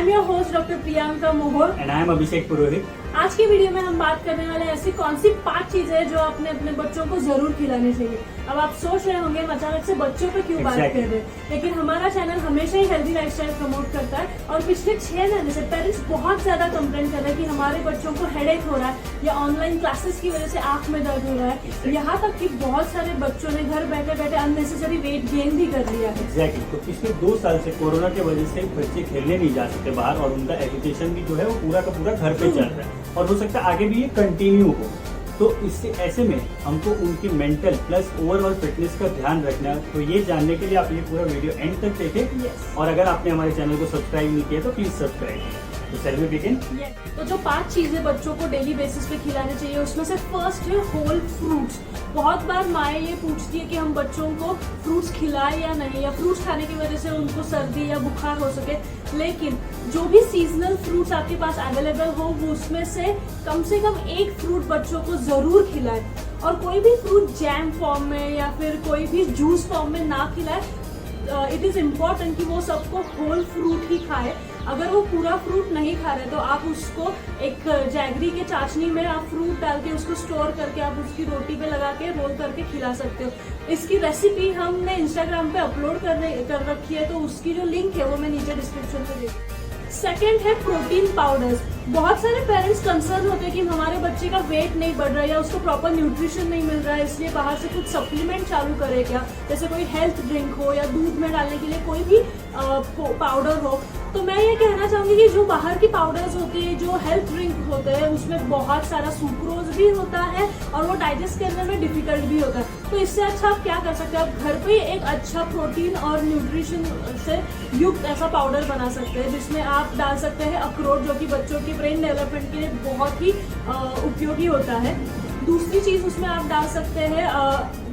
Am your host doctor Priyanka मोहर and I am अभिषेक पुरोहित। आज की वीडियो में हम बात करने वाले ऐसी कौन सी 5 चीजें हैं जो आपने अपने बच्चों को जरूर खिलानी चाहिए। अब आप सोच रहे होंगे हम अचानक से बच्चों पे क्यों बात कर रहे हैं, लेकिन हमारा चैनल हमेशा ही हेल्दी लाइफस्टाइल प्रमोट करता है और पिछले 6 महीने से पेरेंट्स बहुत ज्यादा कंप्लेंट कर रहे हैं कि हमारे बच्चों को हेडेक हो रहा है या ऑनलाइन क्लासेस की वजह से आंख में दर्द हो रहा है। यहाँ तक कि बहुत सारे बच्चों ने घर बैठे बैठे अननेसेसरी वेट गेन भी कर लिया है। एग्जैक्टली। तो पिछले 2 साल से कोरोना की वजह से बच्चे खेलने नहीं जा सकते बाहर और उनका एजुकेशन भी जो है वो पूरा का पूरा घर पे चल रहा है और हो सकता है आगे भी ये कंटिन्यू हो। तो इससे ऐसे में हमको उनकी मेंटल प्लस ओवरऑल फिटनेस का ध्यान रखना है। तो ये जानने के लिए आप ये पूरा वीडियो एंड तक देखें और अगर आपने हमारे चैनल को सब्सक्राइब नहीं किया तो प्लीज सब्सक्राइब कीजिए। तो चलिए बिगिन। तो जो 5 चीजें बच्चों को डेली बेसिस पे खिलानी चाहिए उसमें से फर्स्ट है होल फ्रूट्स। बहुत बार माएँ ये पूछती है कि हम बच्चों को फ्रूट्स खिलाएं या नहीं, या फ्रूट्स खाने की वजह से उनको सर्दी या बुखार हो सके। लेकिन जो भी सीजनल फ्रूट्स आपके पास अवेलेबल हो वो उसमें से कम 1 फ्रूट बच्चों को जरूर खिलाएं और कोई भी फ्रूट जैम फॉर्म में या फिर कोई भी जूस फॉर्म में ना खिलाए। इट इज इम्पोर्टेंट कि वो सबको होल फ्रूट ही खाए। अगर वो पूरा फ्रूट नहीं खा रहे तो आप उसको एक जैगरी के चाशनी में आप फ्रूट डाल के उसको स्टोर करके आप उसकी रोटी पे लगा के रोल करके खिला सकते हो। इसकी रेसिपी हमने इंस्टाग्राम पे अपलोड कर रखी है, तो उसकी जो लिंक है वो मैं नीचे डिस्क्रिप्शन में दे। सेकेंड है प्रोटीन पाउडर्स। बहुत सारे पेरेंट्स कंसर्न होते हैं कि हमारे बच्चे का वेट नहीं बढ़ रहा है या उसको प्रॉपर न्यूट्रिशन नहीं मिल रहा है, इसलिए बाहर से कुछ सप्लीमेंट चालू करे क्या, जैसे कोई हेल्थ ड्रिंक हो या दूध में डालने के लिए कोई भी पाउडर हो। तो मैं ये कहना चाहूंगी कि जो बाहर की पाउडर्स होती है, जो हेल्थ ड्रिंक होते हैं, उसमें बहुत सारा सुक्रोज भी होता है और वो डाइजेस्ट करने में डिफिकल्ट भी होता है। तो इससे अच्छा आप क्या कर सकते हैं, आप घर पे एक अच्छा प्रोटीन और न्यूट्रिशन से युक्त ऐसा पाउडर बना सकते हैं जिसमें आप डाल सकते हैं अखरोट, जो कि बच्चों की ब्रेन डेवलपमेंट के लिए बहुत ही उपयोगी होता है। दूसरी चीज उसमें आप डाल सकते हैं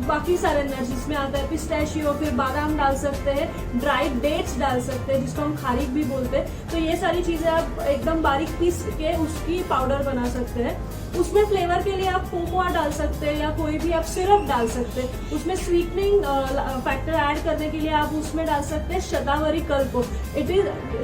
बाकी सारे नट्स, जिसमें आता है पिस्ताशियो, फिर बादाम डाल सकते हैं, ड्राइड डेट्स डाल सकते हैं जिसको हम खारीक भी बोलते हैं। तो ये सारी चीजें आप एकदम बारीक पीस के उसकी पाउडर बना सकते हैं। उसमें फ्लेवर के लिए आप कोकोआ डाल सकते हैं या कोई भी आप सिरप डाल सकते हैं। उसमें स्वीटनिंग फैक्टर ऐड करने के लिए आप उसमें डाल सकते हैं शतावरी कल्प।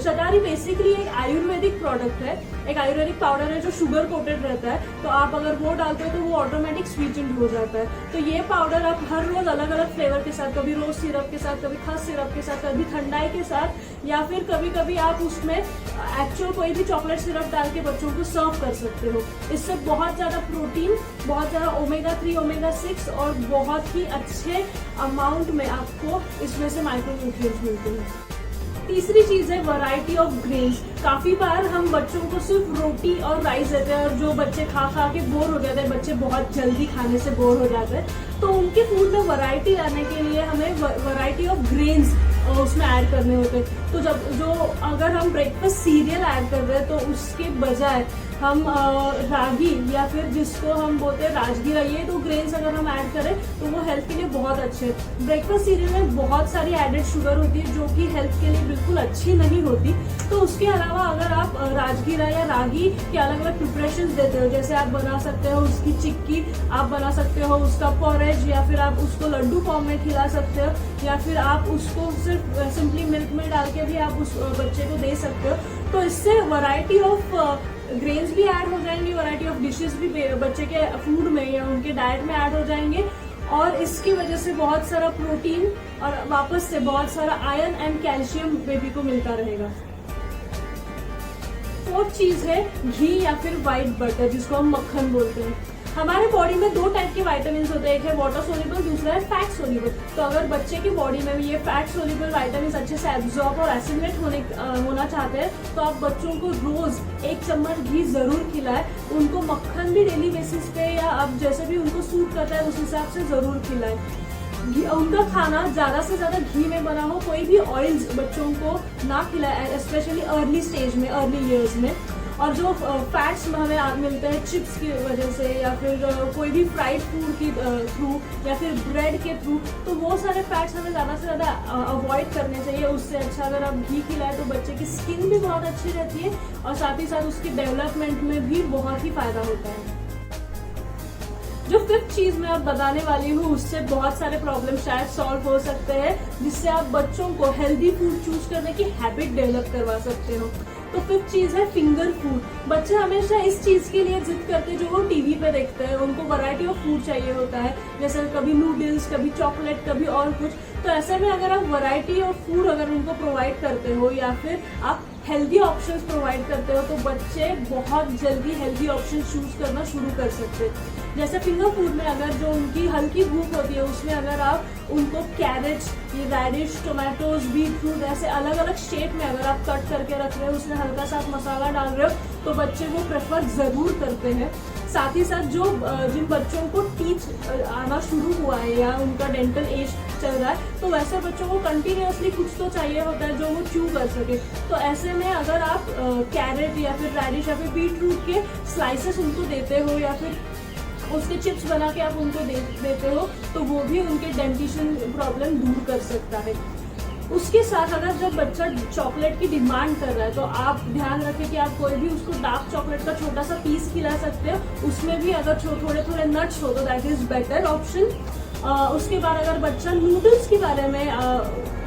शतावरी बेसिकली एक आयुर्वेदिक प्रोडक्ट है, एक आयुर्वेदिक पाउडर है जो शुगर कोटेड रहता है। तो आप अगर वो डालते हो तो वो ऑटोमेटिक स्वीटेंड हो जाता है। तो ये पाउडर आप हर रोज अलग अलग फ्लेवर के साथ, कभी रोज सिरप के साथ, कभी खस सिरप के साथ, कभी ठंडाई के साथ, या फिर कभी कभी आप उसमें एक्चुअल कोई भी चॉकलेट सिरप डाल के बच्चों को सर्व कर सकते हो। इससे बहुत ज्यादा प्रोटीन, बहुत ज्यादा ओमेगा 3, ओमेगा 6 और बहुत ही अच्छे अमाउंट में आपको इसमें से माइक्रोन्यूट्रिएंट्स मिलते हैं। तीसरी चीज है वैरायटी ऑफ ग्रेन्स। काफी बार हम बच्चों को सिर्फ रोटी और राइस देते हैं और जो बच्चे खा खा के बोर हो जाते हैं, बच्चे बहुत जल्दी खाने से बोर हो जाते हैं, तो उनके फूड में वैरायटी लाने के लिए हमें वैरायटी ऑफ ग्रेन्स उसमें ऐड करने होते हैं। तो अगर हम ब्रेकफास्ट सीरियल ऐड कर रहे हैं तो उसके बजाय हम रागी या फिर जिसको हम बोलते हैं राजगीरा, ये 2 ग्रेन्स अगर हम ऐड करें तो वो हेल्थ के लिए बहुत अच्छे हैं। ब्रेकफास्ट सीरियल में बहुत सारी एडेड शुगर होती है जो कि हेल्थ के लिए बिल्कुल अच्छी नहीं होती। तो उसके अलावा अगर आप राजगीरा या रागी के अलग अलग प्रिपरेशन देते हो, जैसे आप बना सकते हो उसकी चिक्की, आप बना सकते हो उसका पॉरेज, या फिर आप उसको लड्डू फॉर्म में खिला सकते हो, या फिर आप उसको सिर्फ सिंपली मिल्क में डाल के भी आप उस बच्चे को दे सकते हो। तो इससे वैरायटी ऑफ ग्रेन्स भी ऐड हो जाएंगे, वैरायटी ऑफ डिशेस भी बच्चे के फूड में या उनके डाइट में ऐड हो जाएंगे और इसकी वजह से बहुत सारा प्रोटीन और वापस से बहुत सारा आयरन एंड कैल्शियम बेबी को मिलता रहेगा। 4th चीज है घी या फिर व्हाइट बटर, जिसको हम मक्खन बोलते हैं। हमारे बॉडी में 2 टाइप के विटामिन होते हैं, एक है वाटर सोल्यूबल, दूसरा है फैट सोल्यूबल। तो अगर बच्चे की बॉडी में ये फैट सोल्यूबल विटामिन अच्छे से एब्जॉर्ब और एसिमिलेट होना चाहते हैं तो आप बच्चों को रोज 1 चम्मच घी जरूर खिलाएं। उनको मक्खन भी डेली बेसिस पे या अब जैसे भी उनको सूट करता है उस हिसाब से जरूर खिलाएं। उनका खाना ज्यादा से ज्यादा घी में बना हो, कोई भी ऑयल्स बच्चों को ना खिलाए, स्पेशली अर्ली स्टेज में, अर्ली ईयर्स में। और जो फैट्स हमें मिलते हैं चिप्स की वजह से या फिर कोई भी फ्राइड फूड की थ्रू या फिर ब्रेड के थ्रू, तो वो सारे फैट्स हमें ज़्यादा से ज़्यादा अवॉइड करने चाहिए। उससे अच्छा अगर आप घी खिलाएं तो बच्चे की स्किन भी बहुत अच्छी रहती है और साथ ही साथ उसकी डेवलपमेंट में भी बहुत ही फायदा होता है। जो 5th चीज मैं अब बताने वाली हूँ उससे बहुत सारे प्रॉब्लम शायद सॉल्व हो सकते हैं, जिससे आप बच्चों को हेल्दी फूड चूज करने की हैबिट डेवलप करवा सकते हो। तो फिफ्थ चीज है फिंगर फूड। बच्चे हमेशा इस चीज के लिए जिद करते हैं जो वो टीवी पे देखते हैं, उनको वैरायटी ऑफ फूड चाहिए होता है, जैसे कभी नूडल्स, कभी चॉकलेट, कभी और कुछ। तो ऐसे में अगर आप वैरायटी ऑफ फूड अगर उनको प्रोवाइड करते हो या फिर आप हेल्दी ऑप्शंस प्रोवाइड करते हो, तो बच्चे बहुत जल्दी हेल्दी ऑप्शन चूज करना शुरू कर सकते हैं। जैसे फिंगर फूड में अगर जो उनकी हल्की भूख होती है उसमें अगर आप उनको कैरेट, ये रेडिश, टोमेटोज, बीटरूट ऐसे अलग अलग शेप में अगर आप कट करके रख रहे हो, उसमें हल्का सा मसाला डाल रहे हो, तो बच्चे वो प्रेफर जरूर करते हैं। साथ ही साथ जो जिन बच्चों को टीथ आना शुरू हुआ है या उनका डेंटल एज चल रहा है, तो वैसे बच्चों को कंटिन्यूअसली कुछ तो चाहिए होता है जो वो च्यू कर सके। तो ऐसे में अगर आप कैरेट या फिर रेडिश या फिर बीटरूट के स्लाइसेस उनको देते हो या फिर उसके चिप्स बना के आप उनको देते हो, तो वो भी उनके डेंटिशन प्रॉब्लम दूर कर सकता है। उसके साथ अगर जब बच्चा चॉकलेट की डिमांड कर रहा है, तो आप ध्यान रखें कि आप कोई भी उसको डार्क चॉकलेट का छोटा सा पीस खिला सकते हो। उसमें भी अगर थोड़े थोड़े नट्स हो तो दैट इज बेटर ऑप्शन। उसके बाद अगर बच्चा नूडल्स के बारे में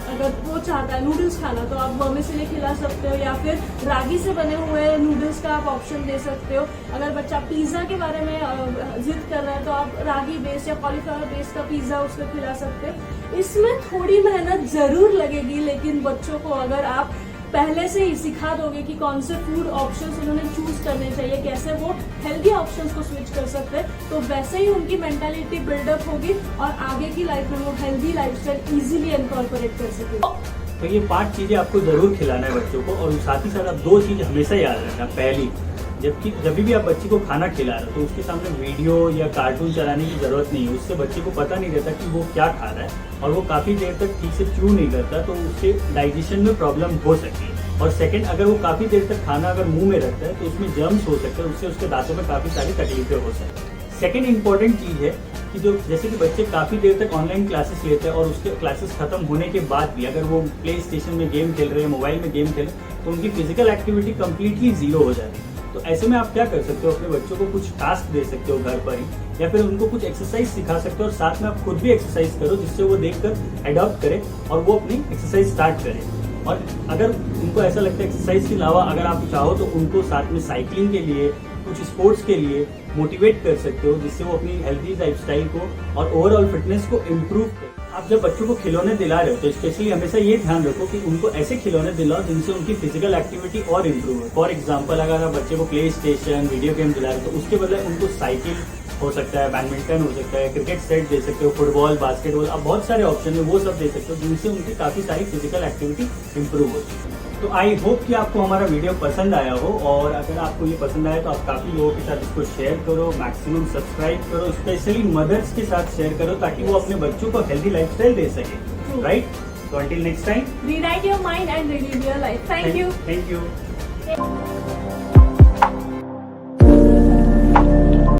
अगर वो चाहता है नूडल्स खाना, तो आप वर्मिसेली खिला सकते हो या फिर रागी से बने हुए नूडल्स का आप ऑप्शन दे सकते हो। अगर बच्चा पिज्ज़ा के बारे में जिद कर रहा है, तो आप रागी बेस या कॉलीफ्लावर बेस का पिज्ज़ा उसको खिला सकते हो। इसमें थोड़ी मेहनत जरूर लगेगी, लेकिन बच्चों को अगर आप पहले से ही सिखा दोगे कि कौन से फूड ऑप्शंस उन्होंने चूज करने चाहिए, कैसे वो हेल्दी ऑप्शंस को स्विच कर सकते हैं, तो वैसे ही उनकी मेंटालिटी बिल्डअप होगी और आगे की लाइफ में वो हेल्दी लाइफस्टाइल इजीली इनकॉर्पोरेट कर सकेंगे। तो ये 5 चीजें आपको जरूर खिलाना है बच्चों को, और साथ ही साथ आप 2 चीज हमेशा याद रखना। पहली, जब भी आप बच्चे को खाना खिला रहे हो, तो उसके सामने वीडियो या कार्टून चलाने की जरूरत नहीं है। उससे बच्चे को पता नहीं रहता कि वो क्या खा रहा है, और वो काफी देर तक ठीक से च्यू नहीं करता, तो उससे डाइजेशन में प्रॉब्लम हो सकती है। और सेकंड, अगर वो काफी देर तक खाना अगर मुंह में रखता है, तो उसमें जर्म्स हो सकते हैं, उससे उसके दांतों में काफी सारी तकलीफें हो सकती है। सेकंड इंपॉर्टेंट चीज है कि जो जैसे कि बच्चे काफी देर तक ऑनलाइन क्लासेस लेते हैं, और उसके क्लासेस खत्म होने के बाद भी अगर वो प्ले स्टेशन में गेम खेल रहे हैं, मोबाइल में गेम खेल रहे हैं, तो उनकी फिजिकल एक्टिविटी कंप्लीटली जीरो हो जाती है। तो ऐसे में आप क्या कर सकते हो, अपने बच्चों को कुछ टास्क दे सकते हो घर पर ही, या फिर उनको कुछ एक्सरसाइज सिखा सकते हो, और साथ में आप खुद भी एक्सरसाइज करो, जिससे वो देखकर अडॉप्ट करे और वो अपनी एक्सरसाइज स्टार्ट करे। और अगर उनको ऐसा लगता है एक्सरसाइज के अलावा अगर आप चाहो तो उनको साथ में साइकिलिंग के लिए, कुछ स्पोर्ट्स के लिए मोटिवेट कर सकते हो, जिससे वो अपनी हेल्दी लाइफस्टाइल को और ओवरऑल फिटनेस को इम्प्रूव करे। आप जब बच्चों को खिलौने दिला रहे हो, तो स्पेशली हमेशा ये ध्यान रखो कि उनको ऐसे खिलौने दिलाओ जिनसे उनकी फिजिकल एक्टिविटी और इम्प्रूव हो। फॉर एग्जाम्पल, अगर आप बच्चे को प्ले स्टेशन, वीडियो गेम दिला रहे हो, तो उसके बदले उनको साइकिल हो सकता है, बैडमिंटन हो सकता है, क्रिकेट सेट दे सकते हो, फुटबॉल, बास्केटबॉल, अब बहुत सारे ऑप्शन है, वो सब दे सकते हो, जिनसे उनकी काफी सारी फिजिकल एक्टिविटी इम्प्रूव होती है। तो आई होप कि आपको हमारा वीडियो पसंद आया हो, और अगर आपको ये पसंद आया तो आप काफी लोगों के साथ इसको शेयर करो, मैक्सिमम सब्सक्राइब करो, स्पेशली मदर्स के साथ शेयर करो, ताकि वो अपने बच्चों को हेल्दी लाइफस्टाइल दे सके। राइट? तो until next time, rewrite your mind and relive your life. Thank you. Thank you.